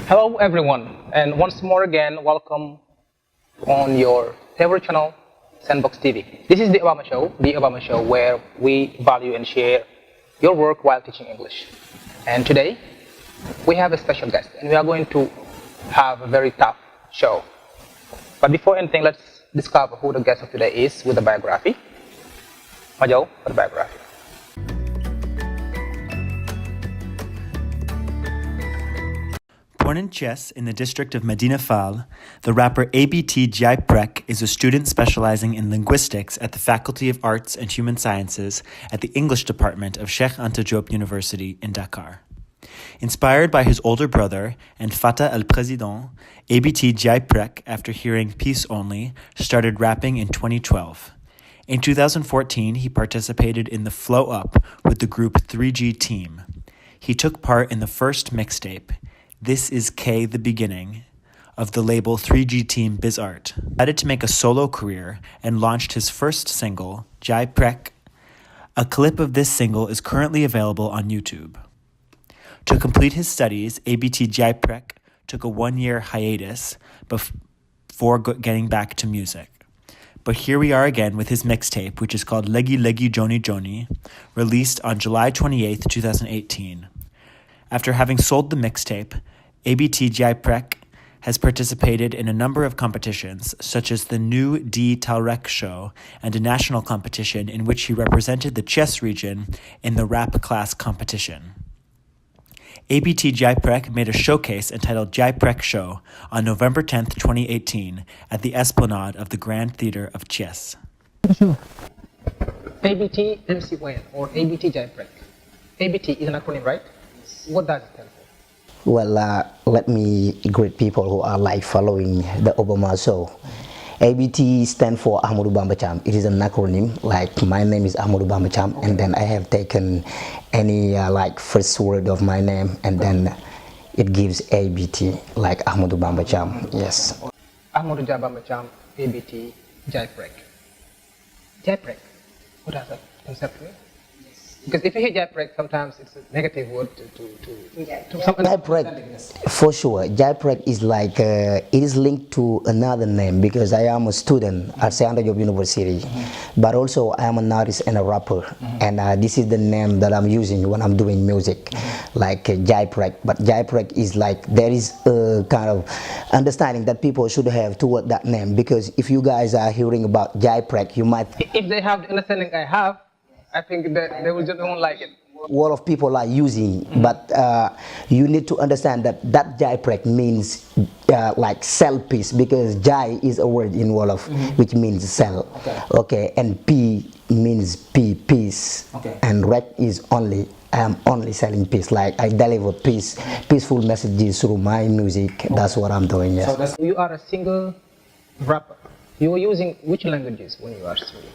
Hello everyone, and once more again, welcome on your favorite channel, Sandbox TV. This is the Obama Show, where we value and share your work while teaching English. And today, we have a special guest, and we are going to have a very tough show. But before anything, let's discover who the guest of today is with a biography. Majo, for the biography. Born in Thiès in the district of Medina Fall, the rapper ABT DIAY P'REK is a student specializing in linguistics at the Faculty of Arts and Human Sciences at the English department of Cheikh Anta Diop University in Dakar. Inspired by his older brother and Fatah El President, ABT DIAY P'REK, after hearing Peace Only, started rapping in 2012. In 2014, he participated in the Flow Up with the group 3G Team. He took part in the first mixtape, This Is K The Beginning, of the label 3G Team BizArt. He decided to make a solo career and launched his first single, DIAY P'REK. A clip of this single is currently available on YouTube. To complete his studies, ABT DIAY P'REK took a one-year hiatus before getting back to music. But here we are again with his mixtape, which is called Legi Legi Joni Joni, released on July 28, 2018. After having sold the mixtape, ABT DIAY P'REK has participated in a number of competitions, such as the New D Talrek show and a national competition in which he represented the Thiès region in the rap class competition. ABT DIAY P'REK made a showcase entitled DIAY P'REK Show on November 10, 2018 at the Esplanade of the Grand Theatre of Thiès. ABT MC Wayne or ABT DIAY P'REK. ABT is an acronym, right? What does it stand for? Well, let me greet people who are following the Obama show. ABT stands for Ahmadou Bamba Cham. It is an acronym. My name is Ahmadou Bamba Cham, and then I have taken any first word of my name, and then it gives ABT, like Ahmadou Bamba Cham. Yes. Ahmadou Bamba Cham, ABT DIAY P'REK. DIAY P'REK. What does that concept mean? Because if you hear DIAY P'REK, sometimes it's a negative word to some DIAY P'REK, for sure. DIAY P'REK is it is linked to another name because I am a student at Cheikh Anta Diop University, but also I am an artist and a rapper, and this is the name that I'm using when I'm doing music, DIAY P'REK. But DIAY P'REK is there is a kind of understanding that people should have toward that name, because if you guys are hearing about DIAY P'REK, you might... If they have the understanding I have, I think that they will just don't like it. A lot of people are using, but you need to understand that DIAY P'REK means sell piece, because Jai is a word in Wolof which means sell. Okay, and P means peace, and Rek is only. I am only selling peace. I deliver peaceful messages through my music. That's what I'm doing. Yes. So you are a single rapper. You are using which languages when you are singing?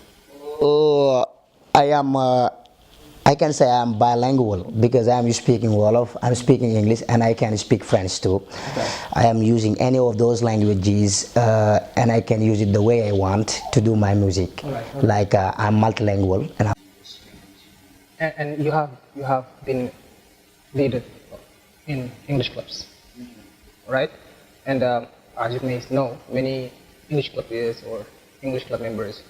I can say I'm bilingual because I'm speaking Wolof, I'm speaking English, and I can speak French too. I am using any of those languages, and I can use it the way I want to do my music. I'm multilingual. And you have been leader in English clubs, right? And as you may know, many English club players or English club members,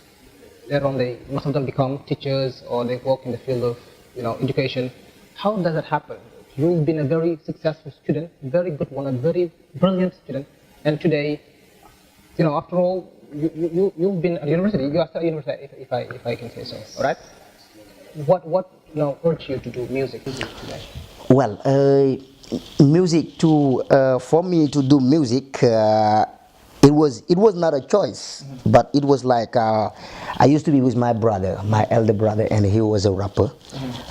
later on most of them become teachers or they work in the field of education. How does that happen? You've been a very successful student, very good one, a very brilliant student, and today, after all, you've been at university. You are still at university, if I can say so. All right. What urged you to do music today? Well, music for me to do music. It was not a choice, but it was I used to be with my brother, my elder brother, and he was a rapper.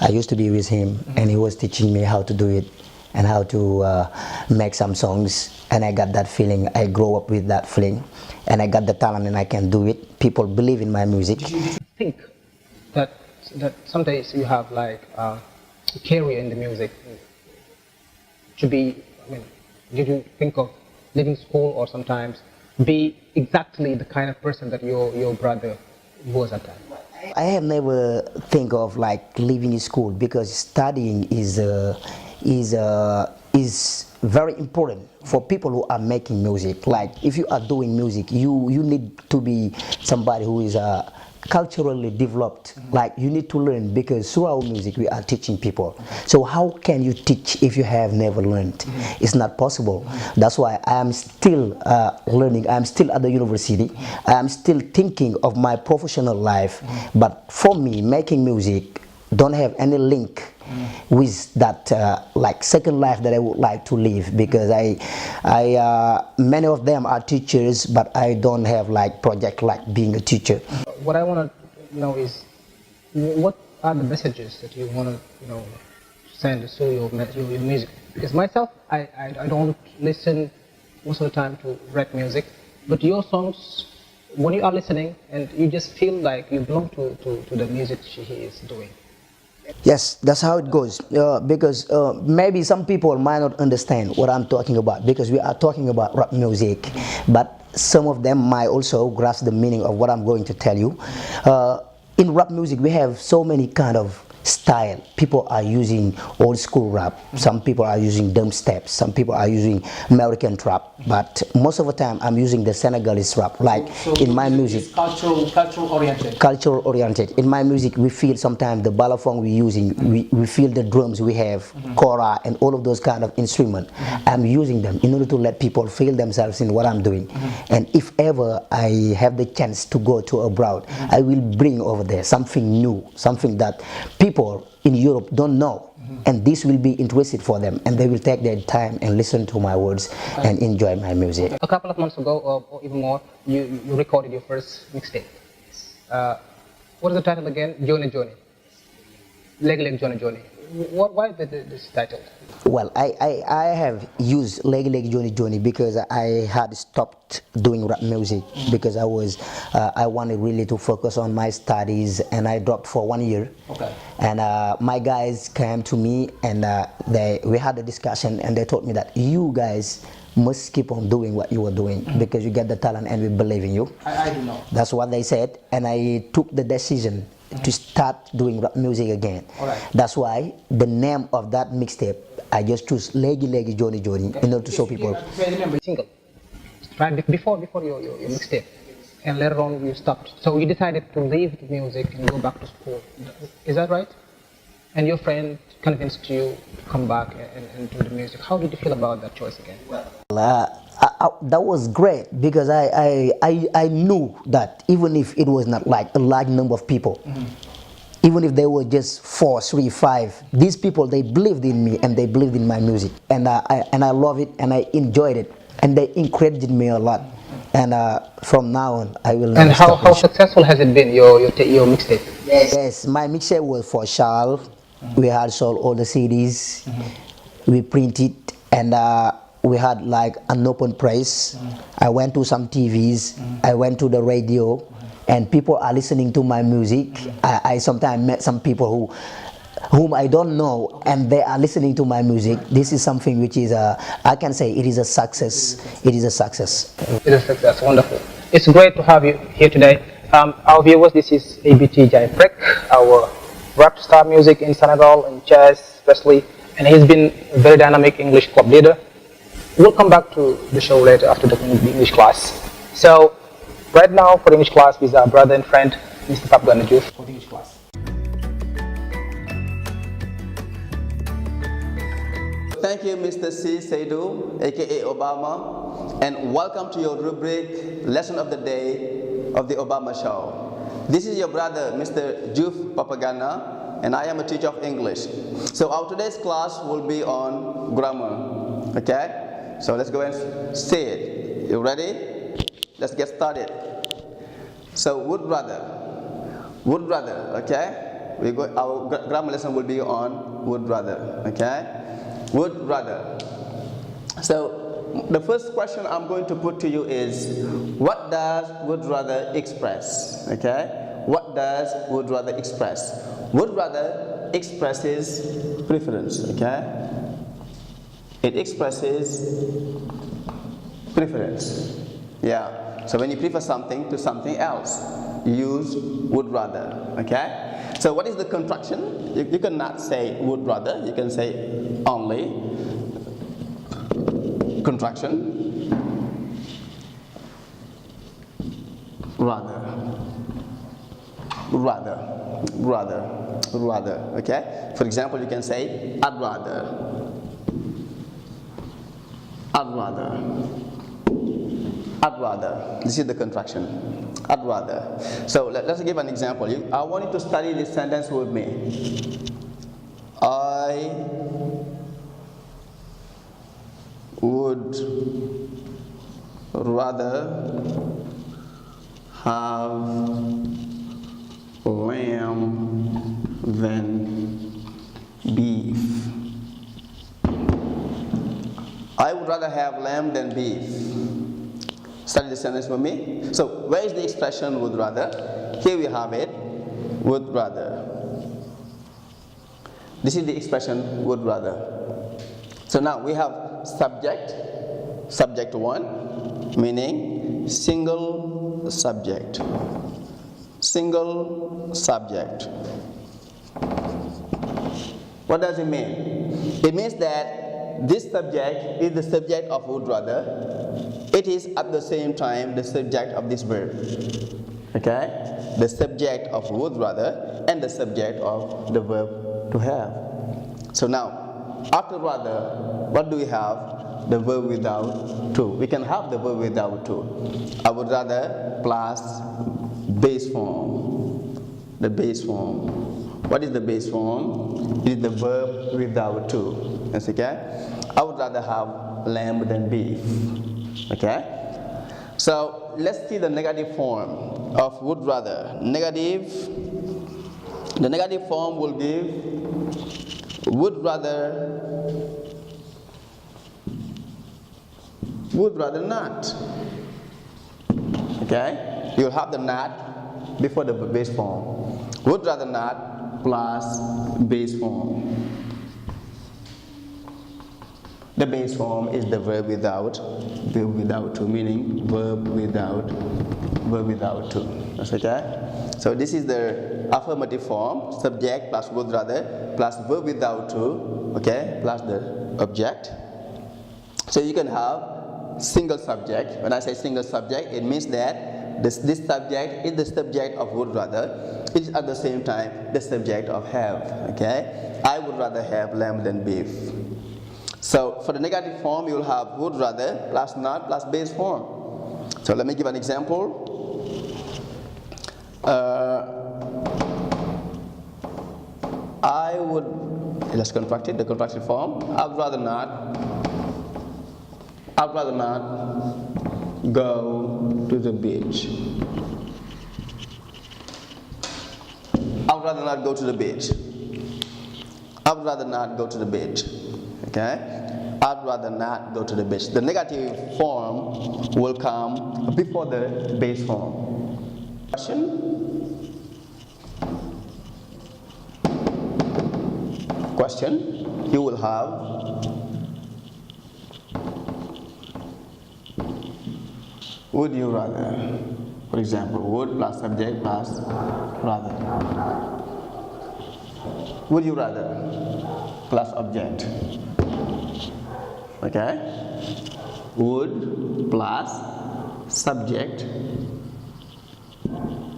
I used to be with him, and he was teaching me how to do it and how to make some songs. And I got that feeling. I grew up with that feeling, and I got the talent, and I can do it. People believe in my music. Did you think that some days you have a career in the music to be? Did you think of leaving school or sometimes be exactly the kind of person that your brother was at that time? I have never think of leaving school, because studying is is very important for people who are making music. Like if you are doing music, you need to be somebody who is culturally developed. Like you need to learn, because through our music we are teaching people. So how can you teach if you have never learned? It's not possible. That's why I am still learning. I am still at the university. I am still thinking of my professional life. But for me, making music don't have any link with that like second life that I would like to live, because many of them are teachers, but I don't have like project like being a teacher. What I want to know is, what are the messages that you want to send through your music? Because myself, I don't listen most of the time to rap music, but your songs, when you are listening, and you just feel like you belong to the music he is doing. Yes, that's how it goes, because maybe some people might not understand what I'm talking about, because we are talking about rap music, but some of them might also grasp the meaning of what I'm going to tell you. In rap music, we have so many kind of style. People are using old school rap, some people are using drum steps, some people are using American trap, but most of the time I'm using the Senegalese rap. Like so in my music, it's cultural oriented. Cultural oriented. In my music, we feel sometimes the balafon we're using, we feel the drums we have, kora, and all of those kind of instruments. I'm using them in order to let people feel themselves in what I'm doing. And if ever I have the chance to go to abroad, I will bring over there something new, something that people in Europe don't know, and this will be interesting for them, and they will take their time and listen to my words and enjoy my music. A couple of months ago, or even more, you recorded your first mixtape. What is the title again? Joni Joni. Leg Joni Joni. Why this title? Well, I have used Leg Joni Joni because I had stopped doing rap music, because I wanted really to focus on my studies, and I dropped for 1 year. Okay. And my guys came to me, and we had a discussion, and they told me that you guys must keep on doing what you are doing, because you get the talent and we believe in you. I do know. That's what they said, and I took the decision to start doing rap music again. Alright. That's why the name of that mixtape, I just choose Leg Joni Joni in order to show people. I remember single, right before your mixtape, and later on you stopped. So you decided to leave the music and go back to school. Is that right? And your friend convinced you to come back and do the music. How did you feel about that choice again? That was great, because I knew that even if it was not like a large number of people, even if they were just 4, 3, 5, these people, they believed in me and they believed in my music, and I love it and I enjoyed it, and they encouraged me a lot. And from now on, I will never stop. And how successful has it been, your mixtape? Yes, my mixtape was for Charles. We had sold all the CDs, we printed, and we had like an open press. I went to some TVs, I went to the radio, and people are listening to my music. I sometimes met some people whom I don't know, and they are listening to my music. This is something which is I can say it is a success. It is a success. It is a success. Wonderful. It's great to have you here today. Our viewers, this is ABT DIAY P'REK, our rap star music in Senegal and jazz especially, and he's been a very dynamic English club leader. We'll come back to the show later after the English class. So right now for the English class with our brother and friend, Mr. Pape Gana Diouf, for the English class. Thank you, Mr. Seydou, aka Obama, and welcome to your rubric Lesson of the Day of the Theobamashow. This is your brother, Mr. Diouf Pape Gana, and I am a teacher of English. So our today's class will be on grammar, okay? So let's go and say it. You ready? Let's get started. So would rather, okay? Our grammar lesson will be on would rather, okay? Would rather. So the first question I'm going to put to you is, what does would rather express? Okay? What does would rather express? Would rather expresses preference, okay? It expresses preference. Yeah. So when you prefer something to something else, you use would rather, okay? So what is the contraction? You cannot say would rather, you can say only. contraction, rather, okay? For example, you can say, I'd rather, I'd rather, I'd rather. This is the contraction. I'd rather. So let's give an example. I want you to study this sentence with me. I would rather have lamb than beef. I would rather have lamb than beef. Study the sentence with me. So where is the expression would rather? Here we have it, would rather. This is the expression would rather. So now we have subject, subject 1, meaning single subject. Single subject. What does it mean? It means that this subject is the subject of would rather. It is at the same time the subject of this verb. Okay? The subject of would rather and the subject of the verb to have. So now, after rather, what do we have? The verb without to. We can have the verb without to. I would rather plus base form. The base form. What is the base form? It is the verb without to. That's okay? I would rather have lamb than beef. Okay? So let's see the negative form of would rather. Negative. The negative form will give would rather not. Okay? You'll have the not before the base form. Would rather not plus base form. The base form is the verb without to, meaning verb without to. That's okay? So this is the affirmative form, subject plus would rather plus verb without to, okay, plus the object. So you can have single subject. When I say single subject, it means that this subject is the subject of would rather. It is at the same time the subject of have. Okay? I would rather have lamb than beef. So for the negative form, you will have would rather plus not plus base form. So let me give an example. I would, let's contract it, the contracted form. I'd rather not go to the beach. I'd rather not go to the beach. I'd rather not go to the beach. Okay? I'd rather not go to the beach. The negative form will come before the base form. Question. You will have would you rather. For example, would plus subject plus rather. Would you rather plus object. Okay? Would plus subject.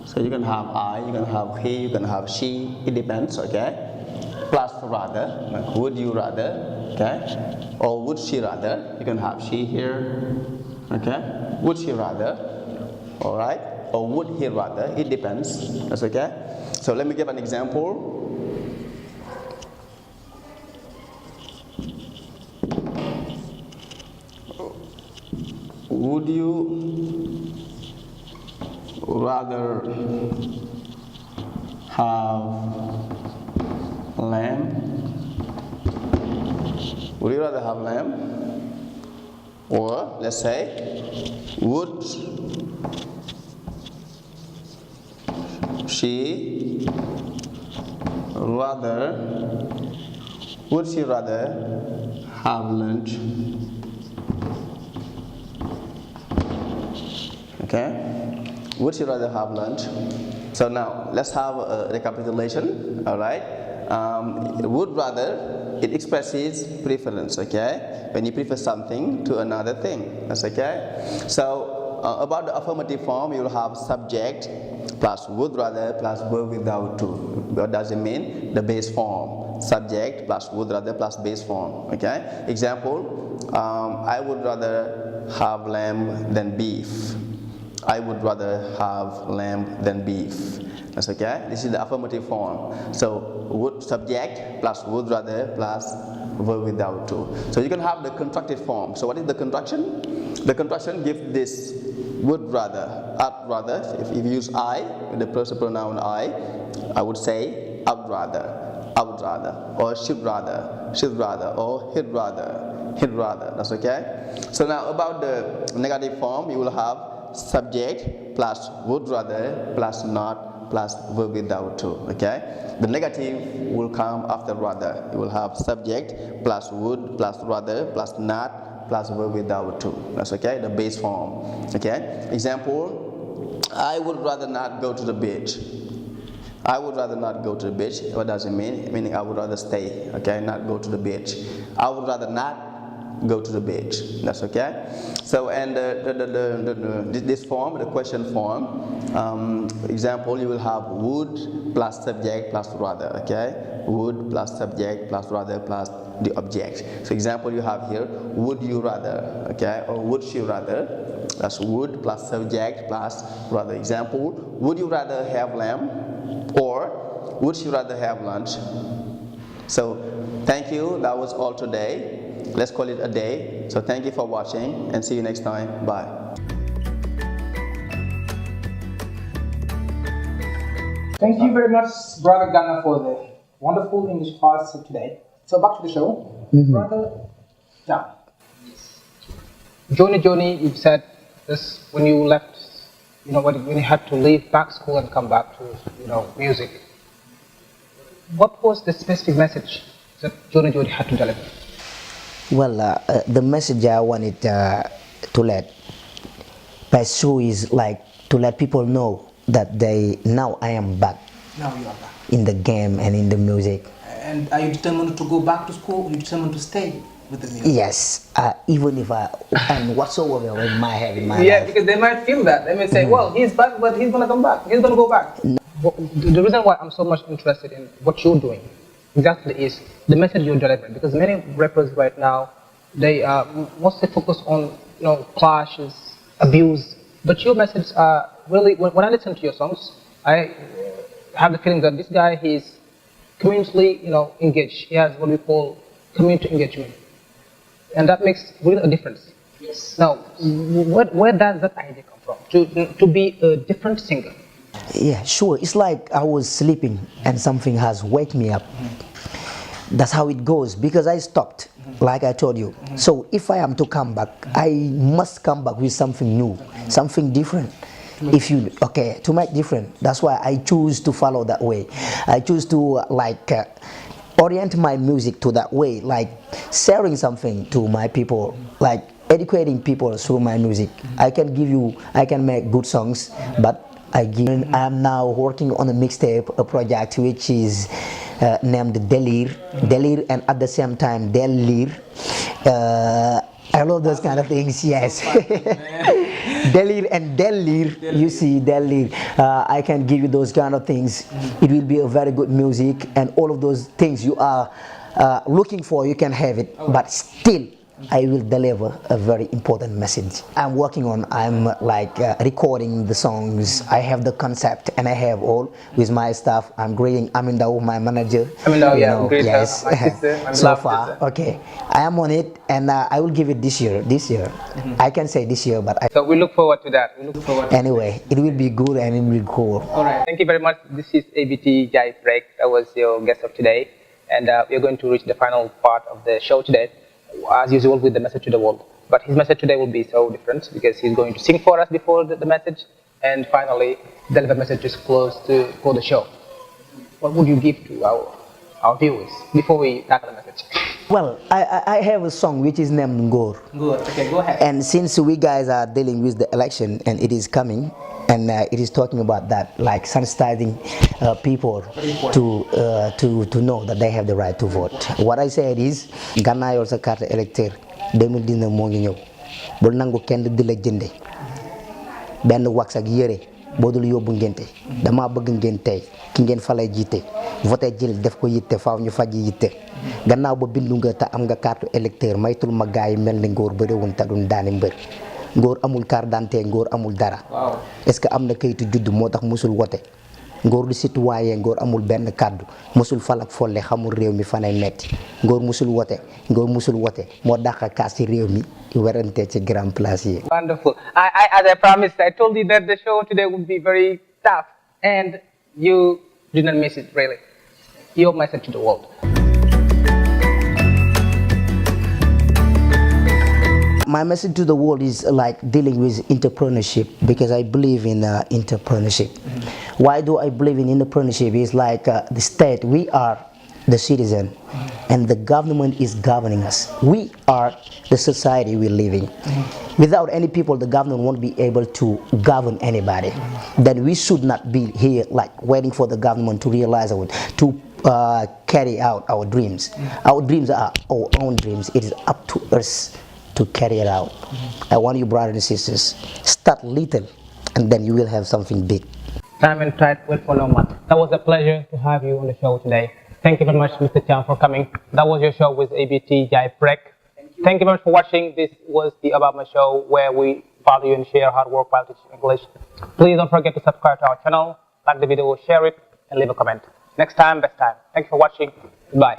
So you can have I, you can have he, you can have she, it depends, okay? Plus rather, like would you rather, okay? Or would she rather, you can have she here, okay? Would she rather, alright? Or would he rather, it depends, that's okay? So let me give an example. Would you rather have lamb? Would you rather have lamb? Or let's say, would she rather have lunch? Okay? Would she rather have lunch? So now let's have a recapitulation. All right. Would rather it expresses preference, okay? When you prefer something to another thing, that's okay? So about the affirmative form, you'll have subject plus would rather plus verb without to. What does it mean? The base form. Subject plus would rather plus base form, okay? Example, I would rather have lamb than beef. I would rather have lamb than beef. That's okay? This is the affirmative form. So would subject plus would rather plus verb without to. So you can have the contracted form. So what is the contraction? The contraction gives this would rather, I'd rather. If you use I, the personal pronoun I would say I'd rather, or should rather, or he'd rather. That's okay? So now about the negative form, you will have subject plus would rather plus not plus verb without to, okay? The negative will come after rather. You will have subject plus would plus rather plus not plus verb without to. That's okay? The base form, okay? Example, I would rather not go to the beach. I would rather not go to the beach. What does it mean? Meaning I would rather stay, okay, not go to the beach. I would rather not go to the beach. That's okay. So and this form, the question form, example, you will have would plus subject plus rather. Okay, would plus subject plus rather plus the object. So example, you have here would you rather, okay, or would she rather. That's would plus subject plus rather. Example, would you rather have lamb, or would you rather have lunch? So thank you. That was all today. Let's call it a day. So thank you for watching and see you next time. Bye. Thank you very much, Brother Gana, for the wonderful English class of today. So back to the show. Brother Gana. Joni Joni, you said this when you left, when you had to leave back school and come back to, music. What was the specific message that Joni Joni had to deliver? Well, the message I wanted to let pursue is like to let people know that now I am back. Now you are back. In the game and in the music. And are you determined to go back to school? Or are you determined to stay with the music? Yes, even if and whatsoever in my head, in my yeah, life. because they might feel that. They may say, well, he's back, but he's gonna come back. He's gonna go back. No. The reason why I'm so much interested in what you're doing exactly is the message you're delivering, because many rappers right now, they mostly focus on clashes, abuse, but your messages are really, when I listen to your songs, I have the feeling that this guy, he's community engaged. He has what we call community engagement, and that makes really a difference. Yes. Now, where does that idea come from, to be a different singer? Yeah, sure. It's like I was sleeping and something has wake me up. That's how it goes, because I stopped, like I told you. So if I am to come back, I must come back with something new, something different. To make different. That's why I choose to follow that way. I choose to orient my music to that way, like sharing something to my people, like educating people through my music. I can make good songs, but I am now working on a mixtape, a project which is named Delir, and at the same time Delir. I love those kind of things, yes. Delir and Delir, you see, Delir. I can give you those kind of things. It will be a very good music, and all of those things you are looking for, you can have it, but still I will deliver a very important message. I'm recording the songs. I have the concept and I have all with my staff. I'm greeting Aminda, my manager. Aminda, yeah, great. Yes. My sister, so far, okay. I am on it, and I will give it this year. I can say this year, but so we look forward to that. Anyway, it will be good and it will be cool. All right. Thank you very much. This is ABT DIAY P'REK. That was your guest of today, and we're going to reach the final part of the show today, as usual, with the message to the world. But his message today will be so different, because he's going to sing for us before the message, and finally deliver messages close for the show. What would you give to our viewers before we start the message? Well, I have a song which is named Ngor. Good. Okay, go ahead. And since we guys are dealing with the election and it is coming, and it is talking about that, like sensitizing people to know that they have the right to vote. What I said is, gannaayol sa carte électeur 2019 moo ngi ñëw bul nangu kenn di la jënde benn wax ak yére boo dul yóbbu ngénte dama bëgg ngeen tey ki ngeen falay jiite voté jël def ko yitte faaw ñu faj yitte gannaaw ba bindu nga te am nga carte électeur maytul ma gaay mel ni ngóor bëriwun te duñ daani mbër ngóor amul carte d'identité ngóor amul dara est-ce que am na kayitu judd moo tax musul wote ngóor du citoyen ngóor amul benn kàddu musul falak folle xamul réew mi fanay metti ngóor musul wote moo dàq kaas ci réew mi werante ci grand place yi. Wonderful. As I promised, I told you that the show today would be very tough, and you didn't miss it really. Your message to the world. My message to the world is like dealing with entrepreneurship, because I believe in entrepreneurship. Why do I believe in entrepreneurship? It's like the state, we are the citizen, and the government is governing us. We are the society we live in. Without any people, the government won't be able to govern anybody. Then we should not be here like waiting for the government to realize to carry out our dreams. Our dreams are our own dreams. It is up to us to carry it out. I want you, brothers and sisters, start little, and then you will have something big. Time and tide will follow much. That was a pleasure to have you on the show today. Thank you very much, Mr. Chan, for coming. That was your show with ABT DIAY P'REK. Thank you very much for watching. This was the Theobamashow, where we value and share hard work while teaching English. Please don't forget to subscribe to our channel, like the video, share it, and leave a comment. Next time, best time. Thanks for watching. Goodbye.